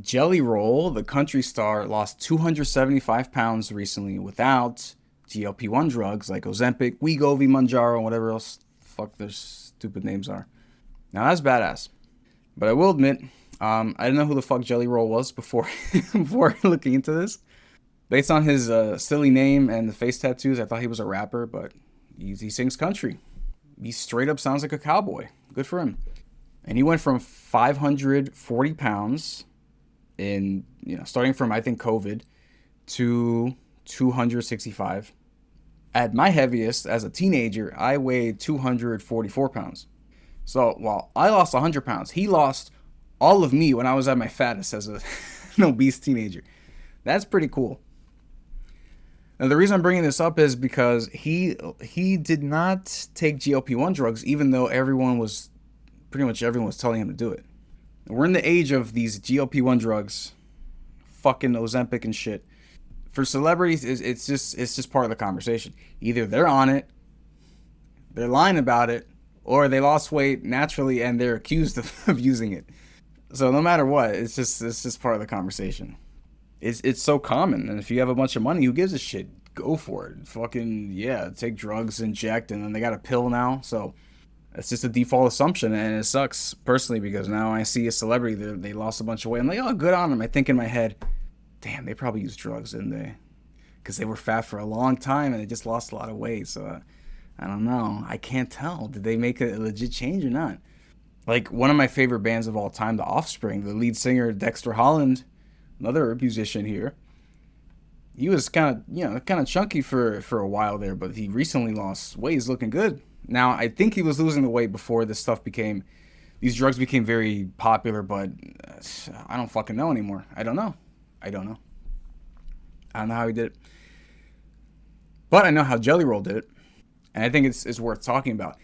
Jelly Roll, the country star, lost 275 pounds recently without GLP-1 drugs like Ozempic, Wegovy, Manjaro, whatever else fuck their stupid names are. Now that's badass. But I will admit, I didn't know who the fuck Jelly Roll was before before looking into this. Based on his silly name and the face tattoos, I thought he was a rapper, but he sings country. He straight up sounds like a cowboy. Good for him. And he went from 540 pounds in, starting from, I think, COVID to 265. At my heaviest as a teenager, I weighed 244 pounds. So while I lost 100 pounds, he lost all of me when I was at my fattest as an obese teenager. That's pretty cool. Now, the reason I'm bringing this up is because he did not take GLP-1 drugs, even though pretty much everyone was telling him to do it. We're in the age of these GLP-1 drugs, fucking Ozempic and shit. For celebrities, it's just part of the conversation. Either they're on it, they're lying about it, or they lost weight naturally and they're accused of using it. So no matter what, it's just part of the conversation. It's so common, and if you have a bunch of money, who gives a shit? Go for it. Fucking yeah, take drugs, inject, and then they got a pill now. So it's just a default assumption, and it sucks personally because now I see a celebrity they lost a bunch of weight. I'm like, oh, good on them. I think in my head, damn, they probably used drugs, didn't they? Because they were fat for a long time and they just lost a lot of weight. So I don't know. I can't tell. Did they make a legit change or not? Like one of my favorite bands of all time, The Offspring, the lead singer Dexter Holland, another musician here. He was kind of chunky for a while there, but he recently lost weight. He's looking good. Now, I think he was losing the weight before these drugs became very popular, but I don't fucking know anymore. I don't know. I don't know how he did it. But I know how Jelly Roll did it. And I think it's worth talking about.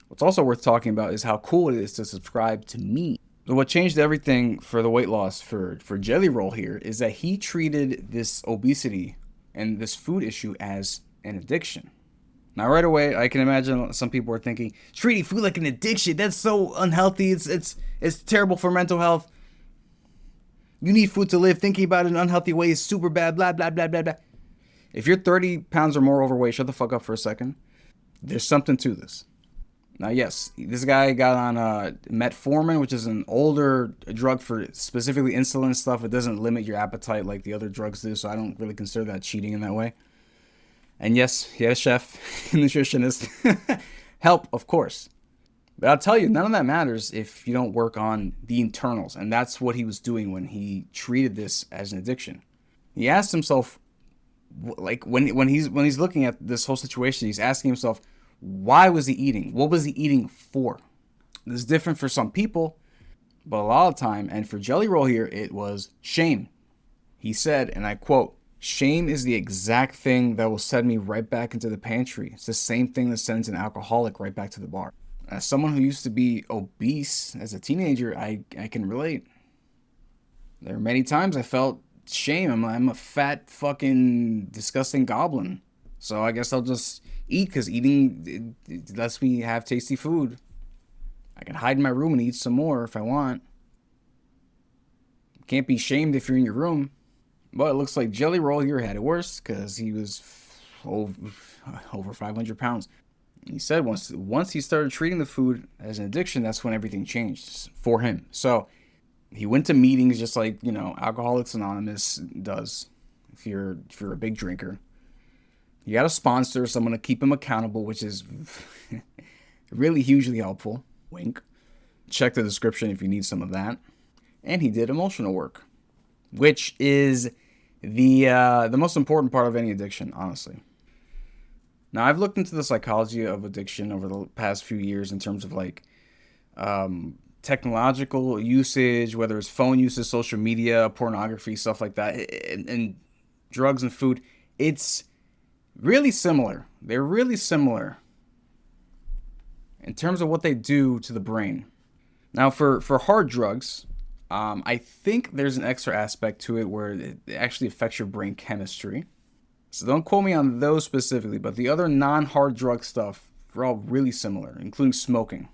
What's also worth talking about is how cool it is to subscribe to me. So what changed everything for the weight loss for Jelly Roll here is that he treated this obesity and this food issue as an addiction. Now, right away, I can imagine some people are thinking, treating food like an addiction, that's so unhealthy, it's terrible for mental health. You need food to live. Thinking about it in an unhealthy way is super bad, blah, blah, blah, blah, blah. If you're 30 pounds or more overweight, shut the fuck up for a second. There's something to this. Now, yes, this guy got on metformin, which is an older drug for specifically insulin stuff. It doesn't limit your appetite like the other drugs do, so I don't really consider that cheating in that way. And yes, he had a chef, nutritionist. Help, of course. But I'll tell you, none of that matters if you don't work on the internals. And that's what he was doing when he treated this as an addiction. He asked himself, like when he's looking at this whole situation, he's asking himself, why was he eating? What was he eating for? This is different for some people, but a lot of time, and for Jelly Roll here, it was shame. He said, and I quote, "Shame is the exact thing that will send me right back into the pantry. It's the same thing that sends an alcoholic right back to the bar." As someone who used to be obese as a teenager, I can relate. There are many times I felt shame. I'm a fat, fucking, disgusting goblin. So I guess I'll just eat, because eating it lets me have tasty food. I can hide in my room and eat some more if I want. Can't be shamed if you're in your room. But it looks like Jelly Roll here had it worse, because he was over 500 pounds. He said once he started treating the food as an addiction, that's when everything changed for him. So he went to meetings just like, Alcoholics Anonymous does if you're a big drinker. You got a sponsor, someone to keep him accountable, which is really hugely helpful. Wink. Check the description if you need some of that. And he did emotional work, which is the most important part of any addiction, honestly. Now, I've looked into the psychology of addiction over the past few years in terms of technological usage, whether it's phone usage, social media, pornography, stuff like that, and drugs and food. It's really similar. They're really similar in terms of what they do to the brain. Now, for hard drugs, I think there's an extra aspect to it where it actually affects your brain chemistry. So don't quote me on those specifically, but the other non-hard drug stuff, they're all really similar, including smoking.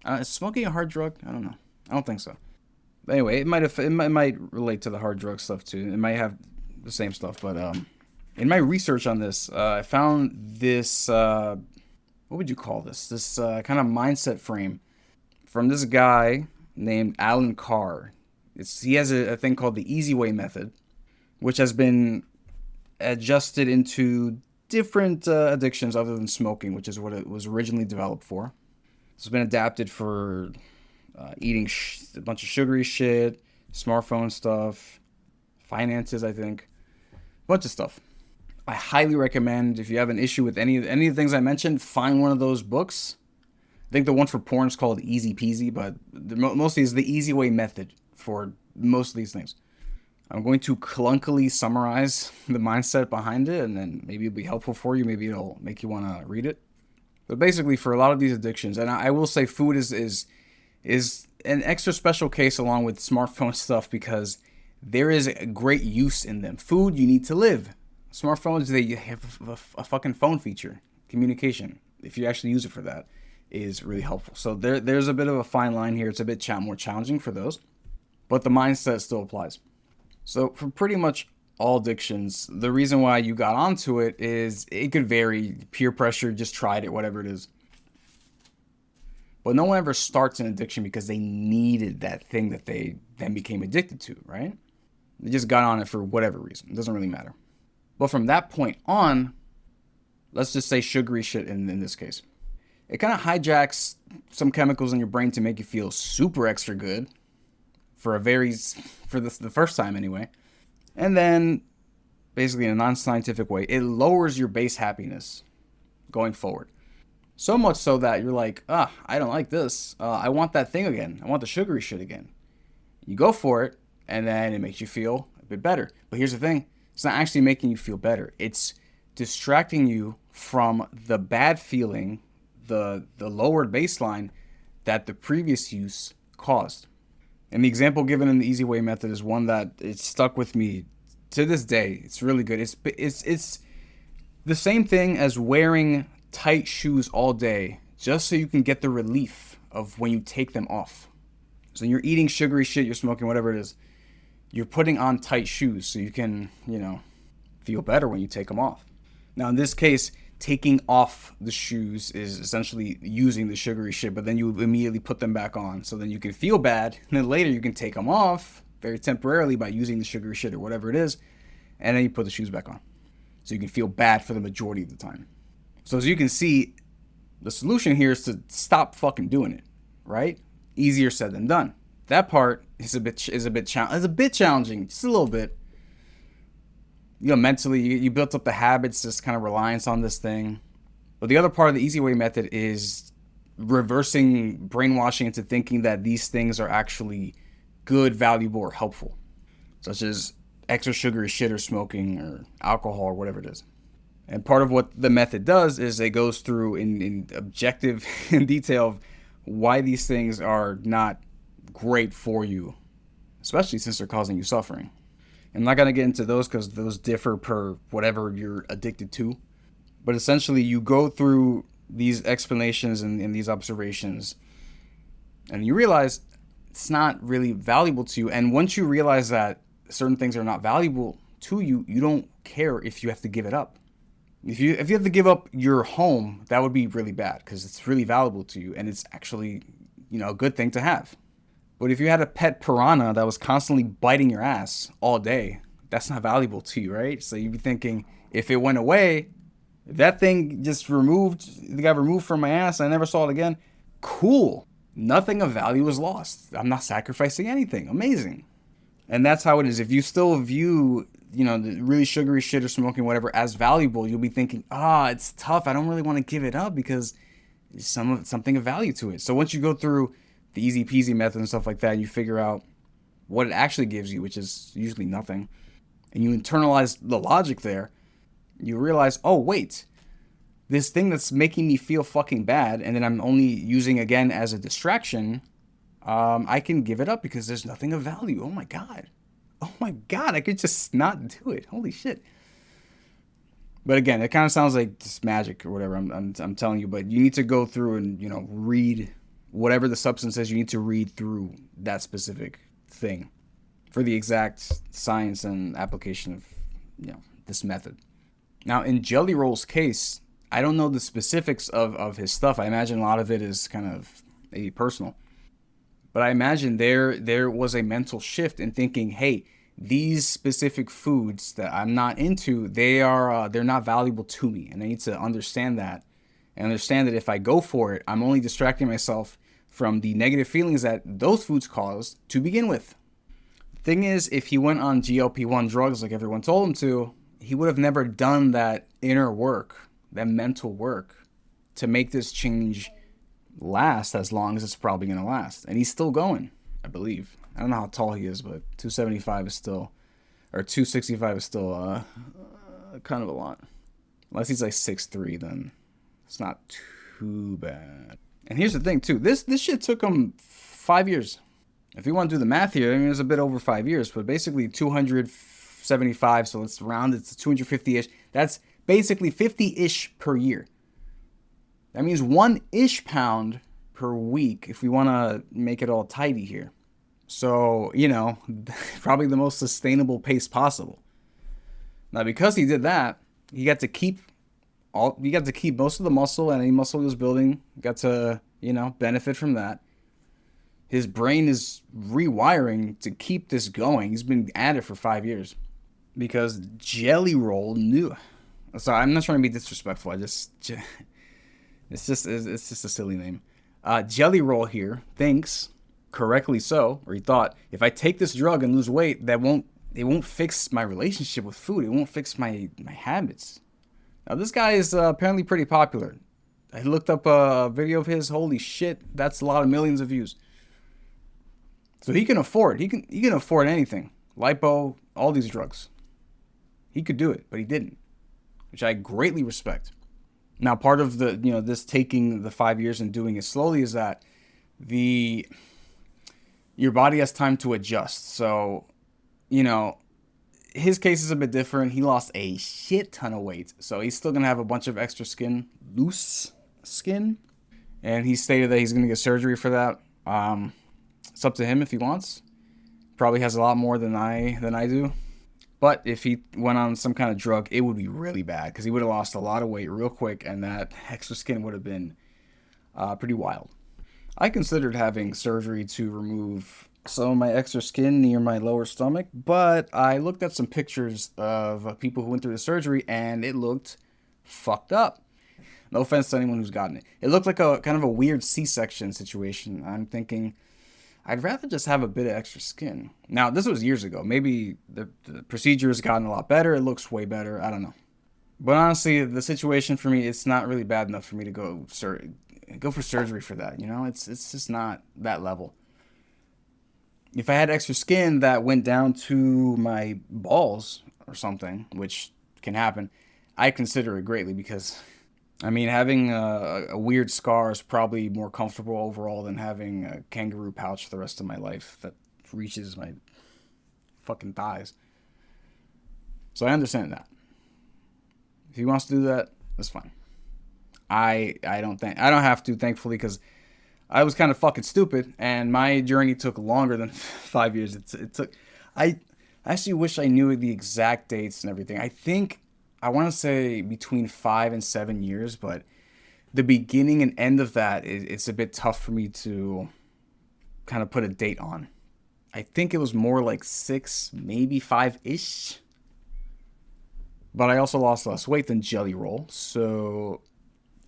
Is smoking a hard drug? I don't know. I don't think so. Anyway, it might relate to the hard drug stuff too. It might have the same stuff, but in my research on this, I found this. What would you call this? This kind of mindset frame from this guy named Alan Carr. He has a thing called the Easy Way method, which has been adjusted into different addictions other than smoking, which is what it was originally developed for. It's been adapted for eating a bunch of sugary shit, smartphone stuff, finances, I think, a bunch of stuff. I highly recommend, if you have an issue with any of the things I mentioned, find one of those books. I think the one for porn is called Easy Peasy, but mostly is the Easy Way method for most of these things. I'm going to clunkily summarize the mindset behind it, and then maybe it'll be helpful for you. Maybe it'll make you want to read it. But basically, for a lot of these addictions, and I will say food is an extra special case along with smartphone stuff because there is a great use in them. Food, you need to live. Smartphones, they have a fucking phone feature. Communication, if you actually use it for that, is really helpful. So there's a bit of a fine line here. It's a bit more challenging for those, but the mindset still applies. So for pretty much all addictions, the reason why you got onto it is it could vary. Peer pressure, just tried it, whatever it is. But no one ever starts an addiction because they needed that thing that they then became addicted to, right? They just got on it for whatever reason. It doesn't really matter. But from that point on, let's just say sugary shit in this case. It kind of hijacks some chemicals in your brain to make you feel super extra good for the first time anyway. And then, basically in a non-scientific way, it lowers your base happiness going forward. So much so that you're like, I don't like this. I want that thing again. I want the sugary shit again. You go for it, and then it makes you feel a bit better. But here's the thing. It's not actually making you feel better. It's distracting you from the bad feeling, the lowered baseline that the previous use caused. And the example given in the Easy Way method is one that it's stuck with me to this day. It's really good. It's the same thing as wearing tight shoes all day just so you can get the relief of when you take them off. So you're eating sugary shit, you're smoking, whatever it is. You're putting on tight shoes so you can, feel better when you take them off. Now, in this case, taking off the shoes is essentially using the sugary shit, but then you immediately put them back on. So then you can feel bad, and then later you can take them off very temporarily by using the sugary shit or whatever it is, and then you put the shoes back on. So you can feel bad for the majority of the time. So as you can see, the solution here is to stop fucking doing it, right? Easier said than done. That part is a bit challenging, just a little bit. Mentally, you built up the habits, this kind of reliance on this thing. But the other part of the Easy Way method is reversing brainwashing into thinking that these things are actually good, valuable, or helpful, such as extra sugary shit or smoking or alcohol or whatever it is. And part of what the method does is it goes through in objective in detail of why these things are not great for you, especially since they're causing you suffering. I'm not going to get into those because those differ per whatever you're addicted to. But essentially, you go through these explanations and these observations, and you realize it's not really valuable to you. And once you realize that certain things are not valuable to you, you don't care if you have to give it up. If you have to give up your home, that would be really bad because it's really valuable to you, and it's actually, a good thing to have. But if you had a pet piranha that was constantly biting your ass all day, that's not valuable to you, right? So you'd be thinking, if it went away, if that thing just got removed from my ass, and I never saw it again, cool. Nothing of value is lost. I'm not sacrificing anything. Amazing. And that's how it is. If you still view, the really sugary shit or smoking, whatever, as valuable, you'll be thinking, it's tough. I don't really want to give it up because there's something of value to it. So once you go through the easy peasy method and stuff like that, you figure out what it actually gives you, which is usually nothing, and you internalize the logic there, you realize, oh wait, this thing that's making me feel fucking bad, and then I'm only using again as a distraction, I can give it up because there's nothing of value. Oh my god, I could just not do it. Holy shit. But again, it kind of sounds like just magic or whatever I'm telling you, but you need to go through and read whatever the substance is. You need to read through that specific thing for the exact science and application of, this method. Now, in Jelly Roll's case, I don't know the specifics of his stuff. I imagine a lot of it is kind of maybe personal. But I imagine there was a mental shift in thinking, hey, these specific foods that I'm not into, they're not valuable to me, and I need to understand that, and understand that if I go for it, I'm only distracting myself from the negative feelings that those foods cause to begin with. The thing is, if he went on GLP-1 drugs like everyone told him to, he would have never done that inner work, that mental work, to make this change last as long as it's probably going to last. And he's still going, I believe. I don't know how tall he is, but 275 is still, or 265 is still kind of a lot. Unless he's like 6'3", then it's not too bad. And here's the thing too, this shit took him 5 years. If you want to do the math here, I mean, it's a bit over 5 years, but basically 275, so let's round it to 250-ish. That's basically 50-ish per year. That means 1-ish pound per week if we want to make it all tidy here. So, probably the most sustainable pace possible. Now, because he did that, he got to keep most of the muscle, and any muscle he was building got to, benefit from that. His brain is rewiring to keep this going. He's been at it for 5 years because Jelly Roll knew. Sorry, I'm not trying to be disrespectful. It's just a silly name. Jelly Roll here thinks, correctly so, or he thought, if I take this drug and lose weight, it won't fix my relationship with food. It won't fix my habits. Now, this guy is apparently pretty popular. I looked up a video of his. Holy shit, that's a lot of millions of views. So he can afford. He can afford anything. Lipo, all these drugs. He could do it, but he didn't, which I greatly respect. Now, part of the this taking the 5 years and doing it slowly is that your body has time to adjust. So, his case is a bit different. He lost a shit ton of weight, so he's still gonna have a bunch of extra skin, loose skin, and he stated that he's gonna get surgery for that. It's up to him if he wants. Probably has a lot more than I do. But if he went on some kind of drug, it would be really bad because he would have lost a lot of weight real quick, and that extra skin would have been pretty wild. I considered having surgery to remove some of my extra skin near my lower stomach, but I looked at some pictures of people who went through the surgery, and it looked fucked up. No offense to anyone who's gotten it. It looked like a kind of a weird C-section situation. I'm thinking, I'd rather just have a bit of extra skin. Now, this was years ago. Maybe the procedure has gotten a lot better. It looks way better. I don't know. But honestly, the situation for me, it's not really bad enough for me to go for surgery for that. It's just not that level. If I had extra skin that went down to my balls or something, which can happen, I consider it greatly because, having a weird scar is probably more comfortable overall than having a kangaroo pouch for the rest of my life that reaches my fucking thighs. So I understand that. If he wants to do that, that's fine. I don't have to, thankfully, because I was kind of fucking stupid, and my journey took longer than 5 years. It took. I actually wish I knew the exact dates and everything. I want to say between 5 and 7 years, but the beginning and end of that, it's a bit tough for me to kind of put a date on. I think it was more like 6, maybe 5-ish. But I also lost less weight than Jelly Roll, so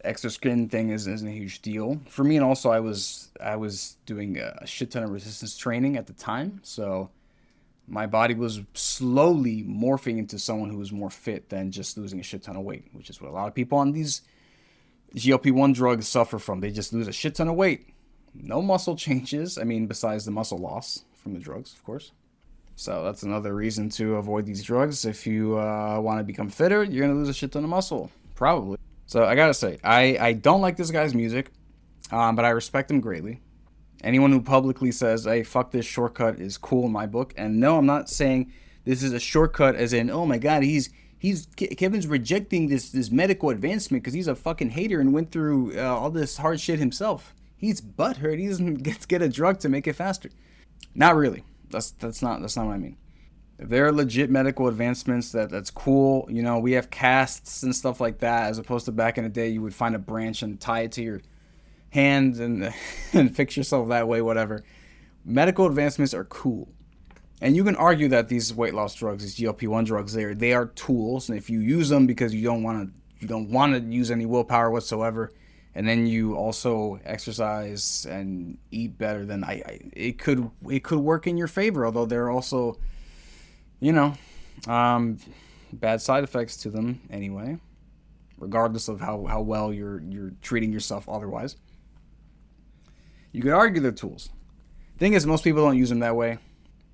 extra skin thing isn't a huge deal for me. And also I was doing a shit ton of resistance training at the time, so my body was slowly morphing into someone who was more fit than just losing a shit ton of weight, which is what a lot of people on these GLP-1 drugs suffer from. They just lose a shit ton of weight. No muscle changes. Besides the muscle loss from the drugs, of course. So that's another reason to avoid these drugs. If you want to become fitter, you're going to lose a shit ton of muscle. Probably. So I got to say, I don't like this guy's music, but I respect him greatly. Anyone who publicly says, hey, fuck this shortcut is cool in my book. And no, I'm not saying this is a shortcut as in, oh my God, Kevin's rejecting this medical advancement because he's a fucking hater and went through all this hard shit himself. He's butthurt. He doesn't get a drug to make it faster. Not really. That's not what I mean. If there are legit medical advancements, that's cool. You know, we have casts and stuff like that, as opposed to back in the day, you would find a branch and tie it to your hand and and fix yourself that way, whatever. Medical advancements are cool. And you can argue that these weight loss drugs, these GLP-1 drugs, they are tools, and if you use them because you don't want to use any willpower whatsoever, and then you also exercise and eat better, then it could work in your favor. Although there are also, you know, bad side effects to them anyway, regardless of how well you're treating yourself otherwise. You could argue they're tools. Thing is, most people don't use them that way.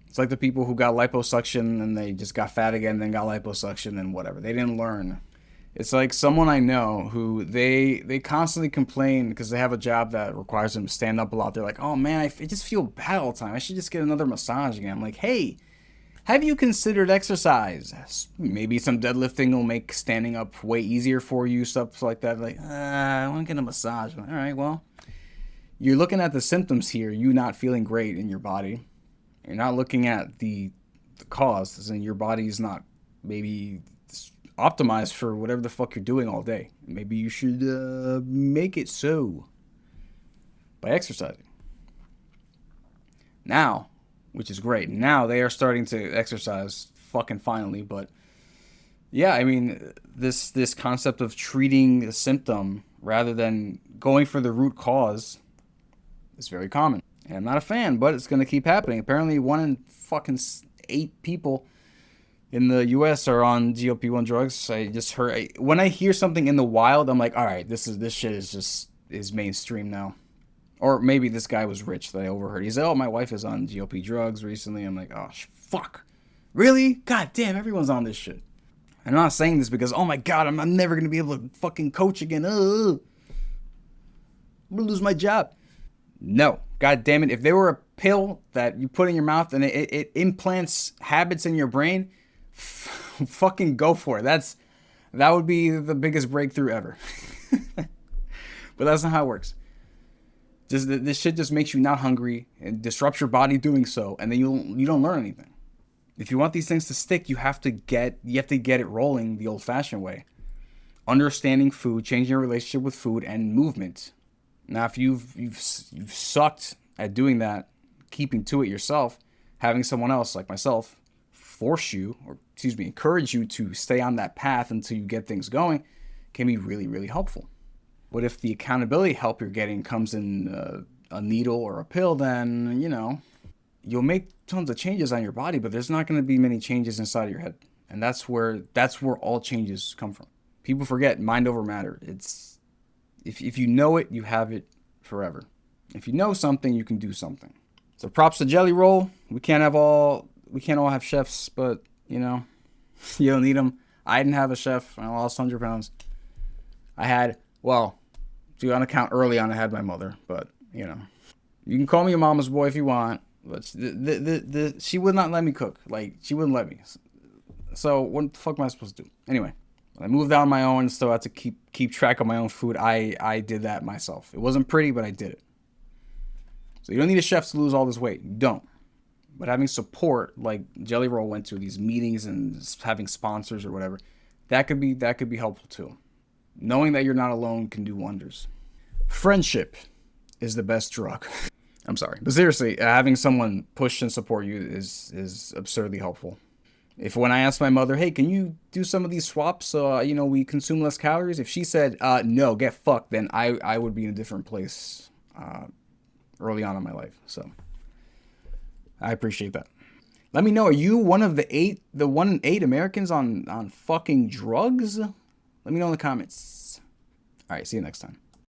It's like the people who got liposuction and they just got fat again, then got liposuction and whatever. They didn't learn. It's like someone I know who they constantly complain because they have a job that requires them to stand up a lot. They're like, oh man, I just feel bad all the time. I should just get another massage again. I'm like, hey, have you considered exercise? Maybe some deadlifting will make standing up way easier for you, stuff like that. Like, I want to get a massage. Like, all right, well, you're looking at the symptoms here, you not feeling great in your body. You're not looking at the cause, and your body's not maybe optimized for whatever the fuck you're doing all day. Maybe you should make it so by exercising. Now, which is great. Now they are starting to exercise fucking finally, but yeah, I mean, this concept of treating the symptom rather than going for the root cause is very common. And I'm not a fan, but it's going to keep happening. Apparently, 1 in fucking 8 people in the U.S. are on GLP-1 drugs. I just heard when I hear something in the wild, I'm like, all right, this shit is mainstream now. Or maybe this guy was rich that I overheard. He said, oh, my wife is on GLP drugs recently. I'm like, oh, fuck. Really? God damn, everyone's on this shit. I'm not saying this because, oh my God, I'm never going to be able to fucking coach again. I'm going to lose my job. No. God damn it. If there were a pill that you put in your mouth and it implants habits in your brain, fucking go for it. That would be the biggest breakthrough ever. But that's not how it works. This shit just makes you not hungry and disrupts your body doing so, and then you don't learn anything. If you want these things to stick, you have to get it rolling the old-fashioned way. Understanding food, changing your relationship with food, and movement. Now, if you've sucked at doing that, keeping to it yourself, having someone else like myself encourage you to stay on that path until you get things going, can be really, really helpful. But if the accountability help you're getting comes in a needle or a pill, then, you'll make tons of changes on your body, but there's not going to be many changes inside of your head. And that's where all changes come from. People forget mind over matter. It's if you know it, you have it forever. If you know something, you can do something. So props to Jelly Roll. We can't all have chefs, but you don't need them. I didn't have a chef. I lost 100 pounds. I had, well, to on account early on, I had my mother, but you can call me a mama's boy if you want. But she would not let me cook. Like, she wouldn't let me. So what the fuck am I supposed to do? Anyway, when I moved out on my own, still had to keep track of my own food. I did that myself. It wasn't pretty, but I did it. So you don't need a chef to lose all this weight. You don't. But having support, like Jelly Roll went to these meetings and having sponsors or whatever, that could be helpful too. Knowing that you're not alone can do wonders. Friendship is the best drug. I'm sorry. But seriously, having someone push and support you is absurdly helpful. If when I asked my mother, hey, can you do some of these swaps so, we consume less calories? If she said, no, get fucked, then I would be in a different place early on in my life. So I appreciate that. Let me know, are you one of the 1 in 8 Americans on fucking drugs? Let me know in the comments. All right, see you next time.